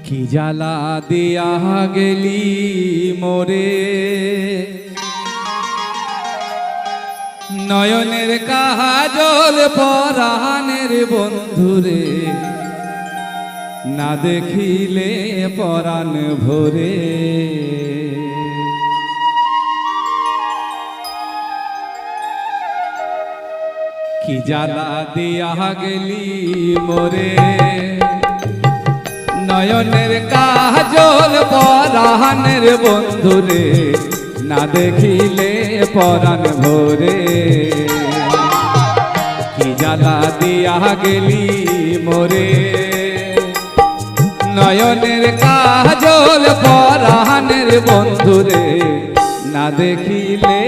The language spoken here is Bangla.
কি জ্বালা দিয়া গেলি মোরে, নয়নের কাজল পরাণের বন্ধুরে, না দেখিলে পরাণ ভরে। কি জ্বালা দিয়া গেলি মোরে, নয়নের কাজল পরাণের বন্ধুরে, না দেখিলে পরাণ ভরে। কি জ্বালা দিয়া গেলি মোরে, নয়নের কাজল পরাণের বন্ধুরে, না দেখিলে